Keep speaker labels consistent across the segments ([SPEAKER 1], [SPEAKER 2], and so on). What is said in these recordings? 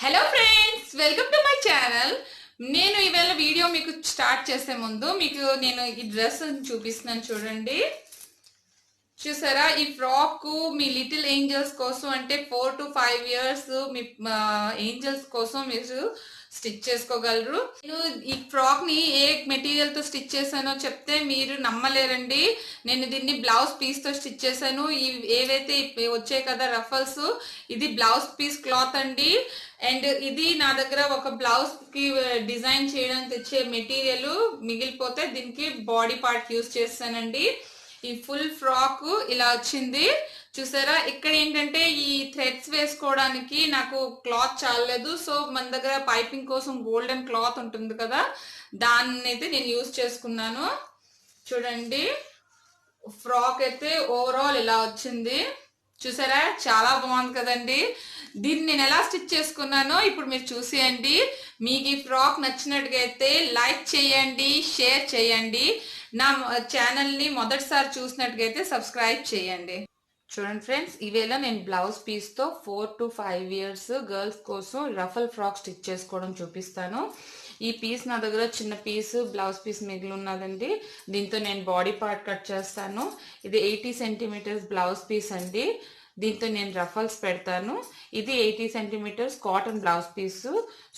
[SPEAKER 1] Hello friends, welcome to my channel. నేను ఈవేళ video మీకు స్టార్ట్ చేసే ముందు మీకు నేను ఈ డ్రెస్ చూపిస్తున్నాను. చూడండి, చూసారా? ఈ ఫ్రాక్ మీ లిటిల్ ఏంజల్స్ కోసం, అంటే 4 to 5 years మీ ఏంజల్స్ కోసం మీరు స్టిచ్ చేసుకోగలరు. నేను ఈ ఫ్రాక్ ని ఏ మెటీరియల్ తో స్టిచ్ చేశానో చెప్తే మీరు నమ్మలేరండి. నేను దీన్ని బ్లౌజ్ పీస్ తో స్టిచ్ చేశాను. ఏవైతే వచ్చాయి కదా రఫల్స్, ఇది బ్లౌజ్ పీస్ క్లాత్ అండి. అండ్ ఇది నా దగ్గర ఒక బ్లౌజ్ కి డిజైన్ చేయడానికి తెచ్చే మెటీరియల్ మిగిలిపోతే దీనికి బాడీ పార్ట్ యూస్ చేస్తానండి. ఈ ఫుల్ ఫ్రాక్ ఇలా వచ్చింది, చూసారా? ఇక్కడ ఏంటంటే ఈ థ్రెడ్స్ వేసుకోవడానికి నాకు క్లాత్ చాలలేదు. సో మన దగ్గర పైపింగ్ కోసం గోల్డెన్ క్లాత్ ఉంటుంది కదా, దాన్ని అయితే నేను యూజ్ చేసుకున్నాను. చూడండి, ఫ్రాక్ అయితే ఓవరాల్ ఇలా వచ్చింది, చూసారా? చాలా బాగుంది కదండి. దీన్ని నేను ఎలా స్టిచ్ చేసుకున్నానో ఇప్పుడు మీరు చూసేయండి. మీకు ఈ ఫ్రాక్ నచ్చినట్టుగా అయితే లైక్ చేయండి, షేర్ చేయండి. నా ఛానల్ని మొదటిసారి చూసినట్టుగా అయితే సబ్స్క్రైబ్ చేయండి. చూడండి ఫ్రెండ్స్, ఈవేళ నేను బ్లౌజ్ పీస్తో 4 to 5 years గర్ల్స్ కోసం రఫల్ ఫ్రాక్ స్టిచ్ చేసుకోవడం చూపిస్తాను. ఈ పీస్ నా దగ్గర చిన్న పీస్ బ్లౌజ్ పీస్ మిగిలి ఉన్నదండి. దీంతో నేను బాడీ పార్ట్ కట్ చేస్తాను. ఇది 80 centimeters బ్లౌజ్ పీస్ అండి. దీంతో నేను రఫల్స్ పెడతాను. ఇది 80 centimeters cotton blouse piece.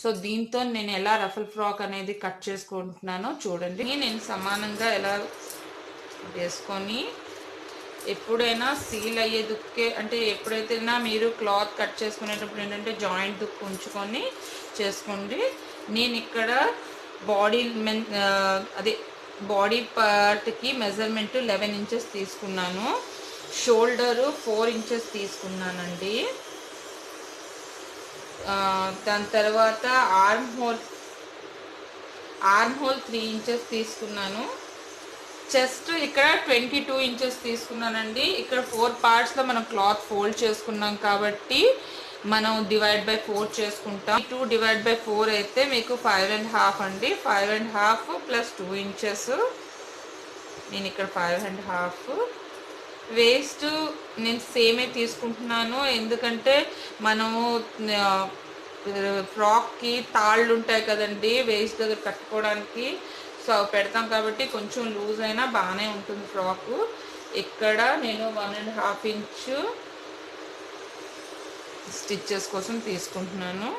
[SPEAKER 1] So దీంతో నేను ఎలా రఫల్ ఫ్రాక్ అనేది కట్ చేసుకుంటున్నానో చూడండి. నేను సమానంగా ఎలా వేసుకొని, ఎప్పుడైనా సీల్ అయ్యే దుక్కే, అంటే ఎప్పుడైతేనా మీరు క్లాత్ కట్ చేసుకునేటప్పుడు ఏంటంటే జాయింట్ దుక్కు ఉంచుకొని చేసుకోండి. నేను ఇక్కడ బాడీ పార్ట్కి మెజర్మెంట్ 11 inches తీసుకున్నాను. షోల్డరు 4 inches తీసుకున్నానండి. దాని తర్వాత ఆర్మ్ హోల్ 3 inches తీసుకున్నాను. చెస్ట్ ఇక్కడ 22 inches తీసుకున్నానండి. ఇక్కడ 4 parts లో మనం క్లాత్ ఫోల్డ్ చేసుకున్నాం కాబట్టి మనం /4 చేసుకుంటాం. 2 / 4 అయితే మీకు 5.5 అండి. 5.5 + 2 inches. నేను ఇక్కడ 5.5. వేస్ట్ నేను సేమే తీసుకుంటున్నాను, ఎందుకంటే మనము ఫ్రాక్కి తాళ్ళు ఉంటాయి కదండి వేస్ట్ దగ్గర కట్టుకోవడానికి. సో పెడతాం కాబట్టి కొంచెం లూజ్ అయినా బాగానే ఉంటుంది ఫ్రాక్. ఇక్కడ నేను 1.5 inch స్టిచ్చెస్ కోసం తీసుకుంటున్నాను.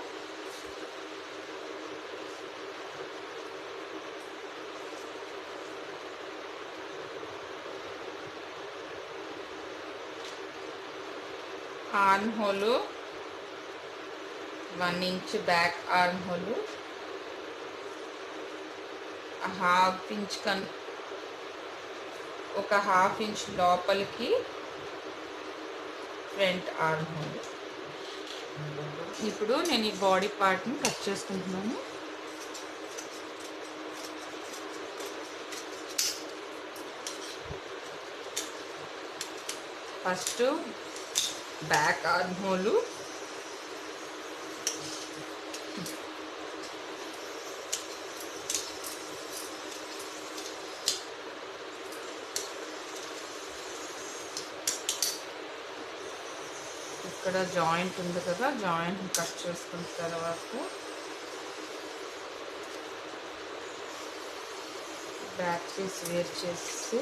[SPEAKER 1] Arm hole 1 inch back arm hole, 1/2 inch ఒక 1/2 inch లోపలికి ఫ్రంట్ ఆర్మ్ హోల్. ఇప్పుడు నేను ఈ బాడీ పార్ట్ని కట్ చేసుకుంటున్నాను. ఫస్ట్ బ్యాక్ ఆర్మ్ హోలు, ఇక్కడ జాయింట్ ఉంది కదా, జాయింట్ కట్ చేసుకున్న తర్వాత బ్యాక్ పీస్ వేర్ చేసి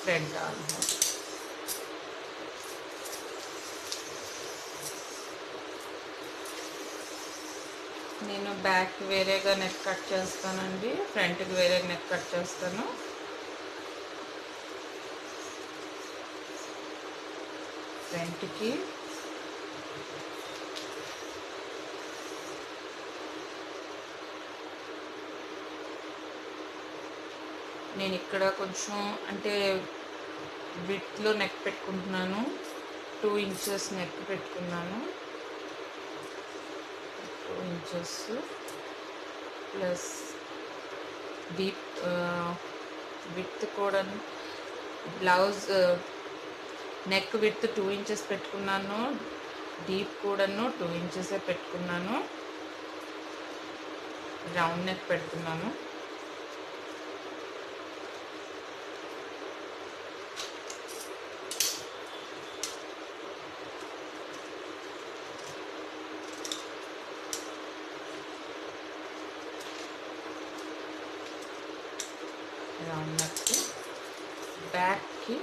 [SPEAKER 1] ఫ్రంట్ ఆర్మ్ హోల్. నేను బ్యాక్ వేరేగా నెక్ కట్ చేస్తానండి, ఫ్రంట్కి వేరే నెక్ కట్ చేస్తాను. ఫ్రంట్కి నేను ఇక్కడ కొంచెం అంటే విడ్త్లో నెక్ పెట్టుకుంటున్నాను. 2 inches నెక్ పెట్టుకున్నాను. 2 inches ప్లస్ డీప్ విడ్త్ కూడా బ్లౌజ్ నెక్ విడ్త్ 2 inches పెట్టుకున్నాను. డీప్ కూడాను 2 ఇంచెస్ పెట్టుకున్నాను. రౌండ్ నెక్ పెడుతున్నాను. రౌండ్ నెక్ బ్యాక్కి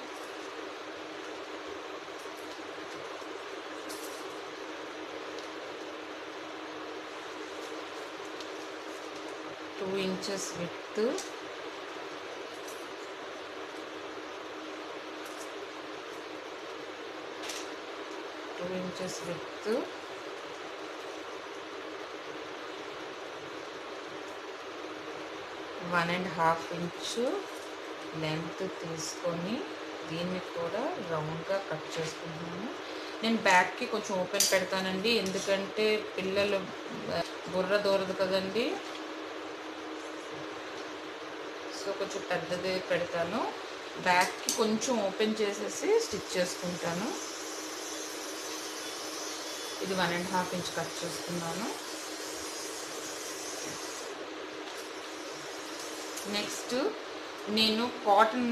[SPEAKER 1] two inches with, 2 inches with, 1.5 inch length తీసుకొని దీన్ని కూడా రౌండ్గా కట్ చేసుకుంటున్నాను. నేను బ్యాక్కి కొంచెం ఓపెన్ పెడతానండి, ఎందుకంటే పిల్లలు బుర్ర దూరదు కదండి. సో కొంచెం పెద్దది పెడతాను. బ్యాక్కి కొంచెం ఓపెన్ చేసేసి స్టిచ్ చేసుకుంటాను. ఇది 1.5 ఇంచ్ కట్ చేసుకున్నాను. నెక్స్ట్ నేను కాటన్,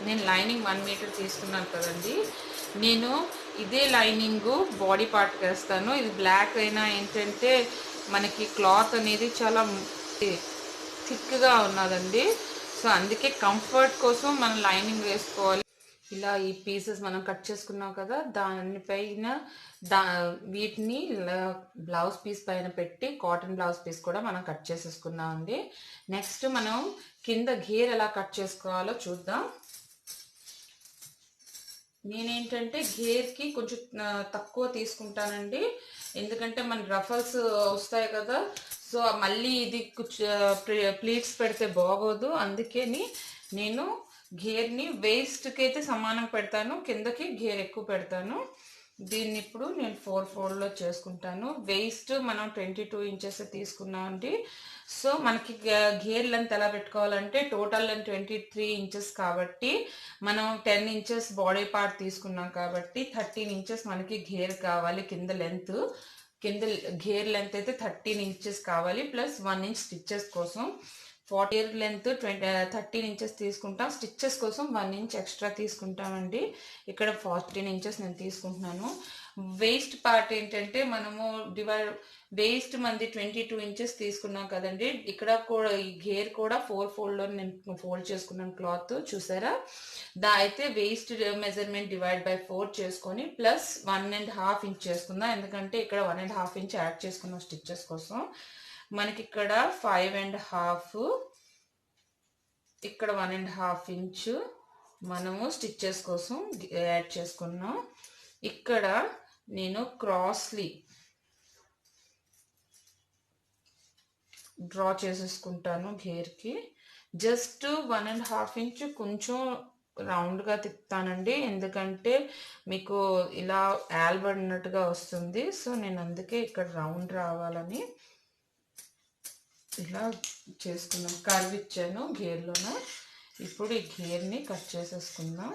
[SPEAKER 1] నేను లైనింగ్ 1 మీటర్ తీసుకున్నాను కదండి. నేను ఇదే లైనింగ్ బాడీ పార్ట్కి వేస్తాను. ఇది బ్లాక్ అయినా ఏంటంటే మనకి క్లాత్ అనేది చాలా థిక్గా ఉన్నదండి. సో అందుకే కంఫర్ట్ కోసం మనం లైనింగ్ వేసుకోవాలి. ఇలా ఈ పీసెస్ మనం కట్ చేసుకున్నాం కదా, దానిపైన వీటిని బ్లౌజ్ పీస్ పైన పెట్టి కాటన్ బ్లౌజ్ పీస్ కూడా మనం కట్ చేసేసుకున్నాం అండి. నెక్స్ట్ మనం కింద ఘేర్ ఎలా కట్ చేసుకోవాలో చూద్దాం. నేనేంటంటే ఘేర్కి కొంచెం తక్కువ తీసుకుంటానండి, ఎందుకంటే మన రఫల్స్ వస్తాయి కదా. సో మళ్ళీ ఇది ప్లీట్స్ పెడితే బాగోదు. అందుకని నేను ఘేర్ని వేస్ట్కి అయితే సమానం పెడతాను, కిందకి ఘేర్ ఎక్కువ పెడతాను. దీన్ని ఇప్పుడు నేను 4 ఫోల్డ్లో చేసుకుంటాను. వేస్ట్ మనం 22 ఇంచెస్ తీసుకున్నాం అండి. సో మనకి ఘేర్ లెంత్ ఎలా పెట్టుకోవాలంటే టోటల్ లెంత్ 23 ఇంచెస్ కాబట్టి మనం 10 ఇంచెస్ బాడీ పార్ట్ తీసుకున్నాం కాబట్టి 13 ఇంచెస్ మనకి ఘేర్ కావాలి. కింద ఘేర్ లెంత్ అయితే 13 ఇంచెస్ కావాలి, ప్లస్ 1 ఇంచ్ స్టిచ్చెస్ కోసం. 40 లెంత్ 13 ఇంచెస్ తీసుకుంటాం, స్టిచ్చెస్ కోసం 1 ఇంచ్ ఎక్స్ట్రా తీసుకుంటామండి. ఇక్కడ 14 ఇంచెస్ నేను తీసుకుంటున్నాను. వేస్ట్ పార్ట్ ఏంటంటే మనము వేస్ట్ మంది 22 ఇంచెస్ తీసుకున్నాం కదండి. ఇక్కడ కూడా ఈ ఘేర్ కూడా 4 ఫోల్డ్లో నేను ఫోల్డ్ చేసుకున్నాను క్లాత్, చూసారా. అయితే వేస్ట్ మెజర్మెంట్ డివైడ్ బై 4 చేసుకొని ప్లస్ 1.5 ఇంచ్ చేసుకుందాం, ఎందుకంటే ఇక్కడ 1.5 ఇంచ్ యాడ్ చేసుకున్నాం స్టిచ్చెస్ కోసం. మనకి ఇక్కడ 5.5, ఇక్కడ 1.5 ఇంచు మనము స్టిచ్చెస్ కోసం యాడ్ చేసుకున్నాం. ఇక్కడ నేను క్రాస్లీ డ్రా చేసేసుకుంటాను ఘేర్కి. జస్ట్ 1.5 ఇంచ్ కొంచెం రౌండ్గా తిప్పుతానండి, ఎందుకంటే మీకు ఇలా ఆల్బడినట్టుగా వస్తుంది. సో నేను అందుకే ఇక్కడ రౌండ్ రావాలని ఇలా చేసుకున్నాం, కర్వ్ ఇచ్చాను ఘేర్లోన. ఇప్పుడు ఈ ఘేర్ని కట్ చేసేసుకుందాం.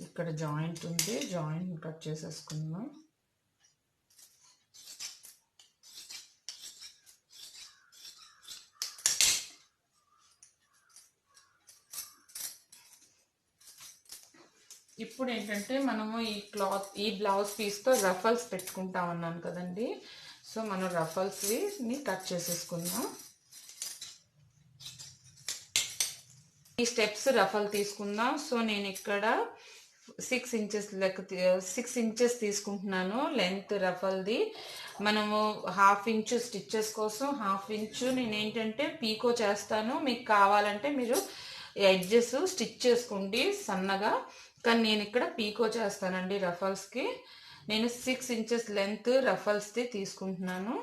[SPEAKER 1] ఇక్కడ జాయింట్ ఉంది, జాయింట్ కట్ చేసేసుకుందాం. ఇప్పుడు ఏంటంటే మనము ఈ బ్లౌజ్ పీస్తో రఫల్స్ పెట్టుకుంటా ఉన్నాను కదండి. సో మనం రఫల్స్ని కట్ చేసేసుకుందాం. ఈ స్టెప్స్ రఫల్ తీసుకుందాం. సో నేను ఇక్కడ 6 ఇంచెస్ తీసుకుంటున్నాను లెంత్ రఫల్ది. మనము 1/2 ఇంచు స్టిచ్చెస్ కోసం, 1/2 ఇంచు నేను ఏంటంటే పీకో చేస్తాను. మీకు కావాలంటే మీరు ఎడ్జెస్ స్టిచ్ చేసుకోండి సన్నగా, కానీ నేను ఇక్కడ పీకో చేస్తానండి రఫల్స్కి. నేను 6 ఇంచెస్ లెంత్ రఫల్స్ది తీసుకుంటున్నాను.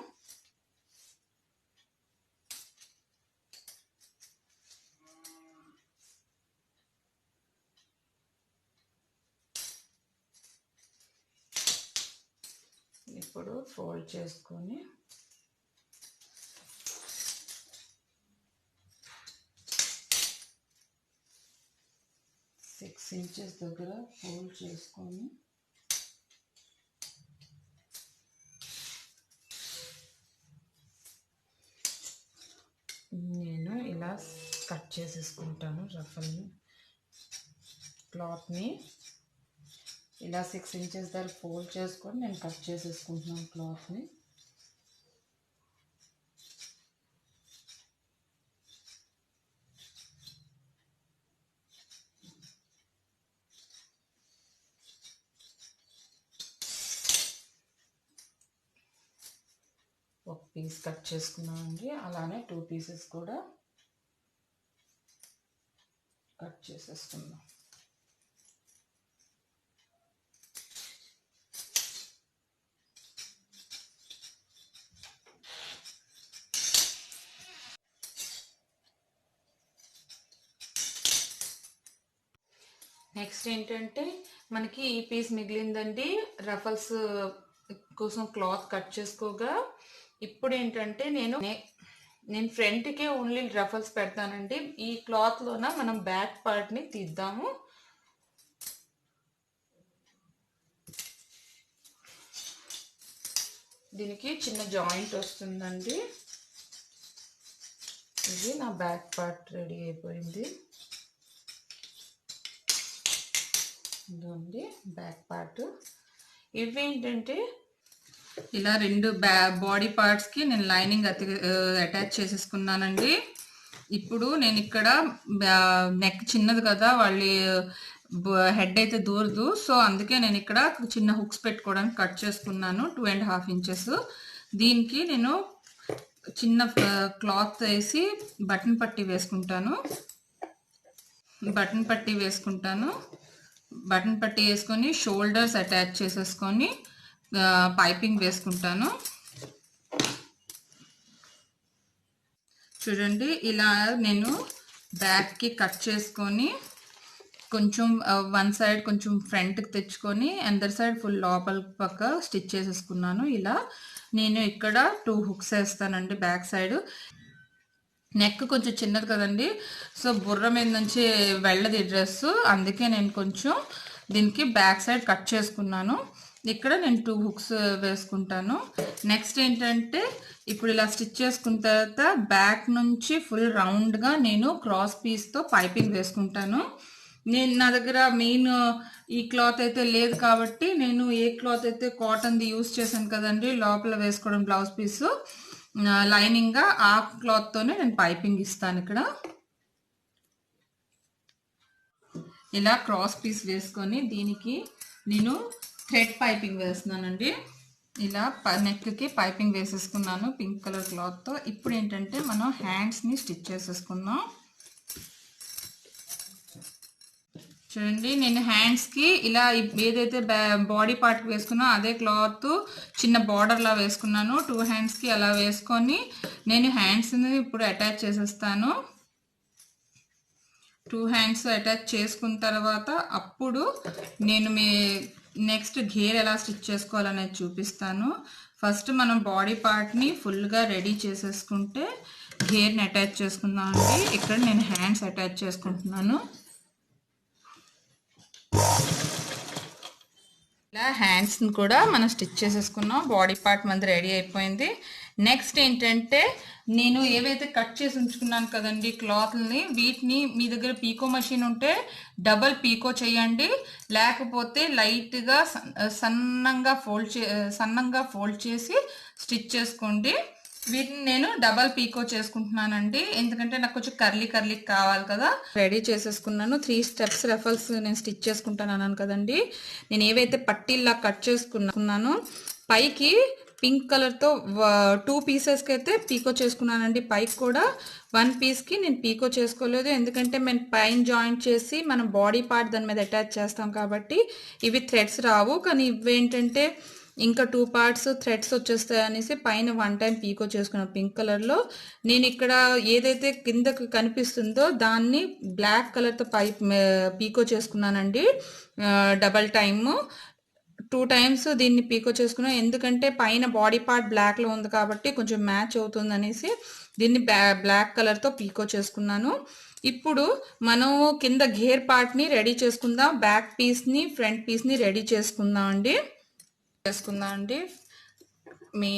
[SPEAKER 1] ఇప్పుడు ఫోల్డ్ చేసుకొని 6 ఇంచెస్ దగ్గర ఫోల్డ్ చేసుకొని నేను ఇలా కట్ చేసేసుకుంటాను. రఫల్ని క్లాత్ని ఇలా 6 ఇంచెస్ దగ్గర ఫోల్డ్ చేసుకొని నేను కట్ చేసేసుకుంటున్నాను క్లాత్ని. ఒక పీస్ కట్ చేసుకున్నామండి. అలానే 2 పీసెస్ కూడా కట్ చేసేసుకుందాం. నెక్స్ట్ ఏంటంటే మనకి ఈ పీస్ మిగిలిందండి. రఫల్స్ కోసం క్లాత్ కట్ చేసుకోగా ఇప్పుడు ఏంటంటే నేను ఫ్రంట్కే ఓన్లీ రఫల్స్ పెడతానండి. ఈ క్లాత్లోన మనం బ్యాక్ పార్ట్ని తీద్దాము. దీనికి చిన్న జాయింట్ వస్తుందండి. ఇది నా బ్యాక్ పార్ట్ రెడీ అయిపోయింది. ఇదండి బ్యాక్ పార్ట్. ఇవి ఏంటంటే ఇలా రెండు బాడీ పార్ట్స్కి నేను లైనింగ్ అటాచ్ చేసేసుకున్నానండి. ఇప్పుడు నేను ఇక్కడ నెక్ చిన్నది కదా, వాళ్ళ హెడ్ అయితే దూరదు. సో అందుకే నేను ఇక్కడ చిన్న హుక్స్ పెట్టుకోవడానికి కట్ చేసుకున్నాను 2.5 ఇంచెస్. దీనికి నేను చిన్న క్లాత్ వేసి బటన్ పట్టీ వేసుకుంటాను. బటన్ పట్టీ వేసుకొని షోల్డర్స్ అటాచ్ చేసేసుకొని పైపింగ్ వేసుకుంటాను. చూడండి ఇలా నేను బ్యాక్కి కట్ చేసుకొని కొంచెం వన్ సైడ్ కొంచెం ఫ్రంట్కి తెచ్చుకొని అందర్ సైడ్ ఫుల్ లోపల పక్క స్టిచ్ చేసేసుకున్నాను. ఇలా నేను ఇక్కడ 2 హుక్స్ వేస్తానండి బ్యాక్ సైడ్. నెక్ కొంచెం చిన్నది కదండి, సో బుర్ర మీద నుంచి వెళ్ళది డ్రెస్, అందుకే నేను కొంచెం దీనికి బ్యాక్ సైడ్ కట్ చేసుకున్నాను. ఇక్కడ నేను 2 హుక్స్ వేసుకుంటాను. నెక్స్ట్ ఏంటంటే ఇప్పుడు ఇలా స్టిచ్ చేసుకున్న తర్వాత బ్యాక్ నుంచి ఫుల్ రౌండ్గా నేను క్రాస్ పీస్తో పైపింగ్ వేసుకుంటాను. నా దగ్గర మెయిన్ ఈ క్లాత్ అయితే లేదు కాబట్టి నేను ఏ క్లాత్ అయితే కాటన్ది యూస్ చేశాను కదండి లోపల వేసుకోవడం బ్లౌజ్ పీసు లైనింగ్గా, ఆ క్లాత్తోనే నేను పైపింగ్ ఇస్తాను. ఇక్కడ ఇలా క్రాస్ పీస్ వేసుకొని దీనికి నేను థ్రెడ్ పైపింగ్ వేస్తున్నానండి. ఇలా నెక్కి పైపింగ్ వేసేసుకున్నాను పింక్ కలర్ క్లాత్తో. ఇప్పుడు ఏంటంటే మనం హ్యాండ్స్ని స్టిచ్ చేసేసుకున్నాం. చూడండి నేను హ్యాండ్స్కి ఇలా ఏదైతే బాడీ పార్ట్కి వేసుకున్నా అదే క్లాత్ చిన్న బార్డర్లా వేసుకున్నాను. 2 హ్యాండ్స్కి అలా వేసుకొని నేను హ్యాండ్స్ని ఇప్పుడు అటాచ్ చేసేస్తాను. 2 హ్యాండ్స్ అటాచ్ చేసుకున్న తర్వాత అప్పుడు నేను నెక్స్ట్ గేర్ ఎలా స్టిచ్ చేసుకోవాలనేది చూపిస్తాను. ఫస్ట్ మనం బాడీ పార్ట్ని ఫుల్గా రెడీ చేసేసుకుంటే గేర్ని అటాచ్ చేసుకుందాం అండి. ఇక్కడ నేను హ్యాండ్స్ అటాచ్ చేసుకుంటున్నాను. ఇలా హ్యాండ్స్ని కూడా మనం స్టిచ్ చేసేసుకున్నాం. బాడీ పార్ట్ మనది రెడీ అయిపోయింది. నెక్స్ట్ ఏంటంటే నేను ఏవైతే కట్ చేసి ఉంచుకున్నాను కదండి క్లాత్ని, వీటిని మీ దగ్గర పీకో మెషిన్ ఉంటే డబల్ పీకో చేయండి, లేకపోతే లైట్గా సన్నంగా ఫోల్డ్ చేసి స్టిచ్ చేసుకోండి. వీటిని నేను డబల్ పీకో చేసుకుంటున్నానండి, ఎందుకంటే నాకు కొంచెం కర్లీ కావాలి కదా. రెడీ చేసేసుకున్నాను. 3 స్టెప్స్ రఫల్స్ నేను స్టిచ్ చేసుకుంటాను అన్నాను కదండి. నేను ఏవైతే పట్టీల్లా కట్ చేసుకున్నానో పైకి పింక్ కలర్తో 2 పీసెస్కి అయితే పీకో చేసుకున్నానండి. పైకి కూడా 1 పీస్కి నేను పీకో చేసుకోలేదు, ఎందుకంటే మేము పైన జాయింట్ చేసి మనం బాడీ పార్ట్ దాని మీద అటాచ్ చేస్తాం కాబట్టి ఇవి థ్రెడ్స్ రావు. కానీ ఇవేంటంటే ఇంకా 2 పార్ట్స్ థ్రెడ్స్ వచ్చేస్తాయి అనేసి పైన 1 టైం పీకో చేసుకున్నాను పింక్ కలర్లో. నేను ఇక్కడ ఏదైతే కిందకు కనిపిస్తుందో దాన్ని బ్లాక్ కలర్తో పీకో చేసుకున్నానండి. డబల్ టైము 2 టైమ్స్ దీన్ని పీకో చేసుకున్నాను, ఎందుకంటే పైన బాడీ పార్ట్ బ్లాక్లో ఉంది కాబట్టి కొంచెం మ్యాచ్ అవుతుంది అనేసి దీన్ని బ్లాక్ కలర్తో పీకో చేసుకున్నాను. ఇప్పుడు మనం కింద గేర్ పార్ట్ని రెడీ చేసుకుందాం. బ్యాక్ పీస్ని ఫ్రంట్ పీస్ని రెడీ చేసుకుందాం అండి. మీ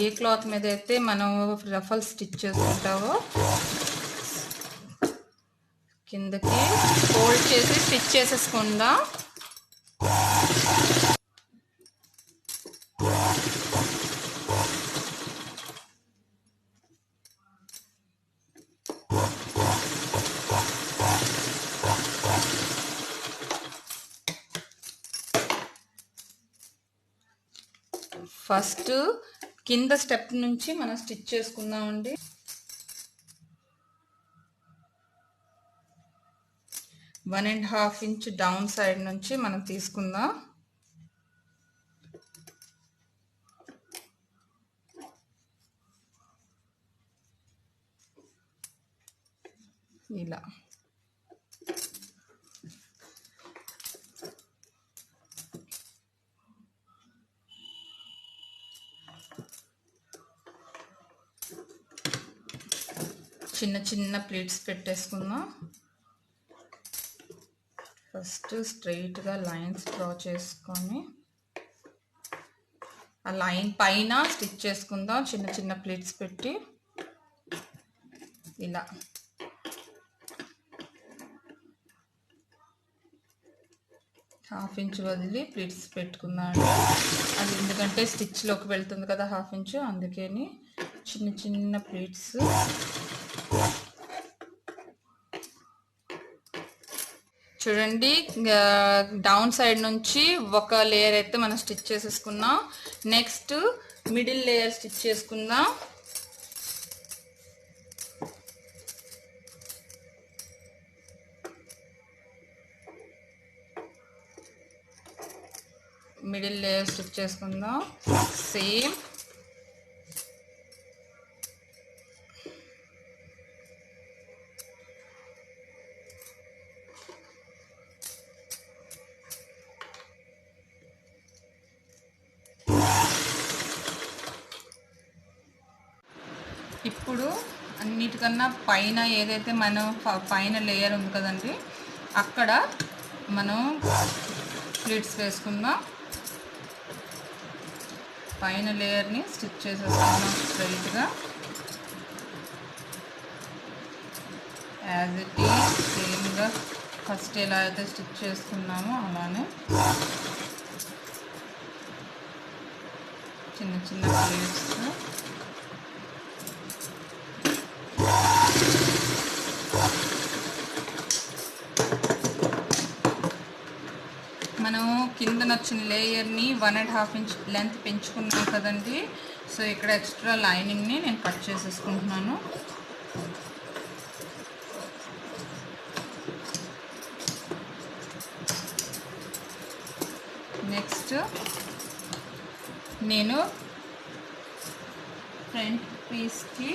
[SPEAKER 1] ఏ క్లాత్ మీద అయితే మనం రఫల్ స్టిచ్ చేసుకుంటావో కిందకి ఫోల్డ్ చేసి స్టిచ్ చేసేసుకుందాం. ఫస్ట్ కింద స్టెప్ నుంచి మనం స్టిచ్ చేసుకుందామండి. 1.5 ఇంచ్ డౌన్ సైడ్ నుంచి మనం తీసుకుందాం. ఇలా చిన్న చిన్న ప్లేట్స్ పెట్టేసుకుందాం. ఫస్ట్ స్ట్రైట్గా లైన్స్ డ్రా చేసుకొని ఆ లైన్ పైన స్టిచ్ చేసుకుందాం. చిన్న చిన్న ప్లేట్స్ పెట్టి ఇలా హాఫ్ ఇంచ్ వదిలి ప్లీట్స్ పెట్టుకుందాం అండి. అది ఎందుకంటే స్టిచ్లోకి వెళ్తుంది కదా హాఫ్ ఇంచు, అందుకని చిన్న చిన్న ప్లీట్స్ చూడండి. డౌన్ సైడ్ నుంచి ఒక లేయర్ అయితే మనం స్టిచ్ చేసేసుకున్నాం. నెక్స్ట్ మిడిల్ లేయర్ స్టిచ్ చేసుకుందాం. మిడిల్ లేయర్ స్టిచ్ చేసుకుందాం. సేమ్ ఇప్పుడు అన్నిటికన్నా పైన ఏదైతే మనం పైన లేయర్ ఉంది కదండి, అక్కడ మనం ప్లీట్స్ వేసుకుందాం. పైన లేయర్ని స్టిచ్ చేసేసుకుందాం స్ట్రైట్గా. యాజ్ ఇట్ ఈజ్ సేమ్గా ఫస్ట్ ఎలా అయితే స్టిచ్ చేసుకున్నామో అలానే చిన్న చిన్న ప్లీట్స్ మనం కింద నచ్చిన లేయర్ని 1.5 ఇంచ్ లెంత్ పెంచుకున్నాం కదండి. సో ఇక్కడ ఎక్స్ట్రా లైనింగ్ని నేను కట్ చేసేసుకుంటున్నాను. నెక్స్ట్ నేను ఫ్రంట్ పీస్కి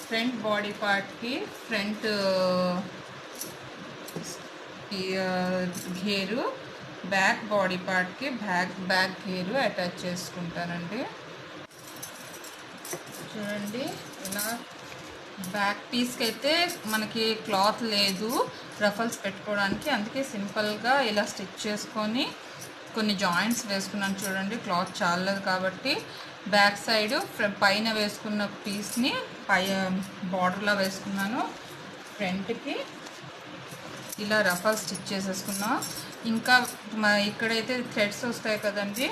[SPEAKER 1] ఫ్రంట్ బాడీ పార్ట్కి ఫ్రంట్ ఘేరు, బ్యాక్ బాడీ పార్ట్కి బ్యాక్ ఘేరు అటాచ్ చేసుకుంటానండి. చూడండి ఇలా బ్యాక్ పీస్కి అయితే మనకి క్లాత్ లేదు రఫల్స్ పెట్టుకోవడానికి, అందుకే సింపుల్గా ఇలా స్టిచ్ చేసుకొని కొన్ని జాయింట్స్ వేసుకున్నాను. చూడండి క్లాత్ చాలలేదు కాబట్టి బ్యాక్ సైడ్ పైన వేసుకున్న పీస్ని బార్డర్లో వేసుకున్నాను. ఫ్రంట్కి ఇలా రఫల్ స్టిచ్ చేసేసుకున్నాం. ఇంకా ఇక్కడైతే థ్రెడ్స్ వస్తాయి కదండి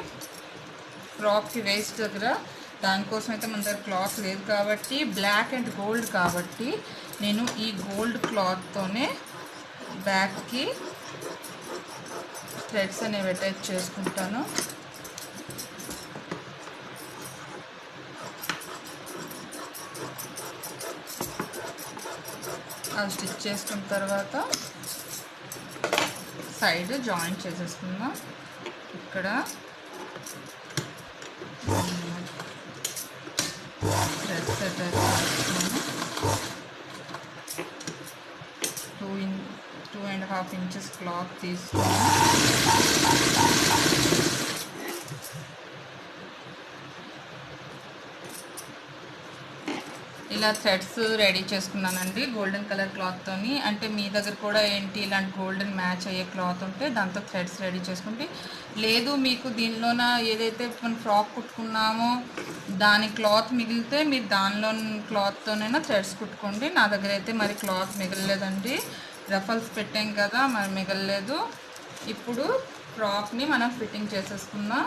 [SPEAKER 1] ఫ్రాక్కి వేస్ట్ దగ్గర, దానికోసం అయితే మన దగ్గర క్లాత్ లేదు కాబట్టి బ్లాక్ అండ్ గోల్డ్ కాబట్టి నేను ఈ గోల్డ్ క్లాత్తోనే బ్యాక్కి థ్రెడ్స్ అనేవి అటాచ్ చేసుకుంటాను. అది స్టిచ్ చేసుకున్న తర్వాత సైడ్ జాయింట్ చేసేసుకుందాం. ఇక్కడ థ్రెడ్స్ అటాచ్ చేసుకున్నాము. 2.5 ఇంచెస్ క్లాత్ తీసుకుని ఇలా థ్రెడ్స్ రెడీ చేసుకున్నానండి గోల్డెన్ కలర్ క్లాత్తోని. అంటే మీ దగ్గర కూడా ఏంటి ఇలాంటి గోల్డెన్ మ్యాచ్ అయ్యే క్లాత్ ఉంటే దాంతో థ్రెడ్స్ రెడీ చేసుకుంటే, లేదు మీకు దీనిలోన ఏదైతే మనం ఫ్రాక్ కుట్టుకున్నామో దాని క్లాత్ మిగిలితే మీరు దానిలో క్లాత్తోనైనా థ్రెడ్స్ కుట్టుకోండి. నా దగ్గర అయితే మరి క్లాత్ మిగలలేదండి, రఫల్స్ పెట్టాం కదా మరి మిగలలేదు. ఇప్పుడు ఫ్రాక్ని మనం ఫిట్టింగ్ చేసేసుకుందాం.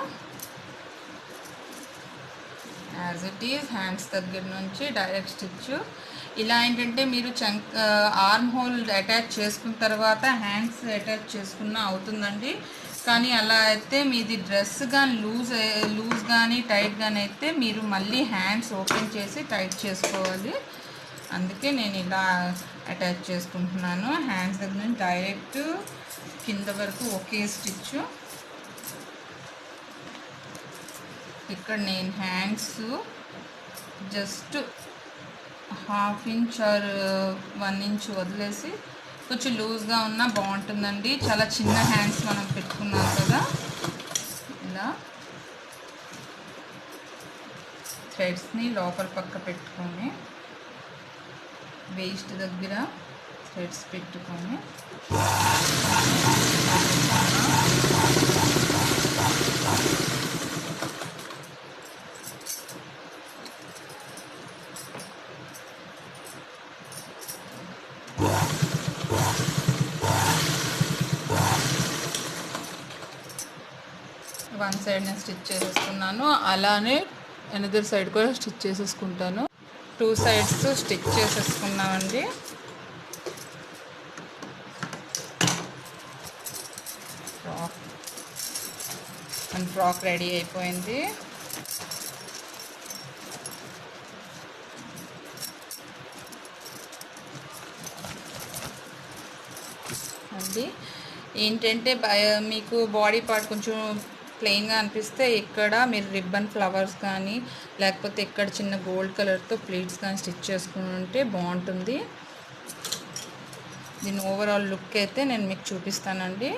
[SPEAKER 1] యాజ్ ఇట్ ఈజ్ హ్యాండ్స్ దగ్గర నుంచి డైరెక్ట్ స్టిచ్. ఇలా ఏంటంటే మీరు ఆర్మ్ హోల్ అటాచ్ చేసుకున్న తర్వాత హ్యాండ్స్ అటాచ్ చేసుకున్న అవుతుందండి. కానీ అలా అయితే మీది డ్రెస్ కానీ లూజ్ కానీ టైట్ కానీ అయితే మీరు మళ్ళీ హ్యాండ్స్ ఓపెన్ చేసి టైట్ చేసుకోవాలి. అందుకే నేను ఇలా అటాచ్ చేసుకుంటున్నాను. హ్యాండ్స్ దగ్గర నుంచి డైరెక్ట్ కింద వరకు ఒకే స్టిచ్. ఇక్కడ నేను hands just 1/2 inch are 1 inch వదిలేసి కొంచెం లూజ్గా ఉన్నా బాగుంటుందండి. చాలా చిన్న హ్యాండ్స్ మనం పెట్టుకున్నాం కదా. ఇలా థ్రెడ్స్ని లోపల పక్క పెట్టుకొని వేస్ట్ దగ్గర థ్రెడ్స్ పెట్టుకొని వన్ సైడ్ నేను స్టిచ్ చేసేసుకున్నాను. అలానే అనదర్ సైడ్ కూడా స్టిచ్ చేసేసుకుంటాను. 2 సైడ్స్ స్టిచ్ చేసేసుకున్నామండి. ఫ్రాక్ రెడీ అయిపోయింది. అండి ఏంటంటే మీకు బాడీ పార్ట్ కొంచెం ప్లెయిన్గా అనిపిస్తే ఇక్కడ మీరు రిబ్బన్ ఫ్లవర్స్ కానీ లేకపోతే ఇక్కడ చిన్న గోల్డ్ కలర్తో ప్లీట్స్ కానీ స్టిచ్ చేసుకుని ఉంటే బాగుంటుంది. దీని ఓవరాల్ లుక్ అయితే నేను మీకు చూపిస్తానండి.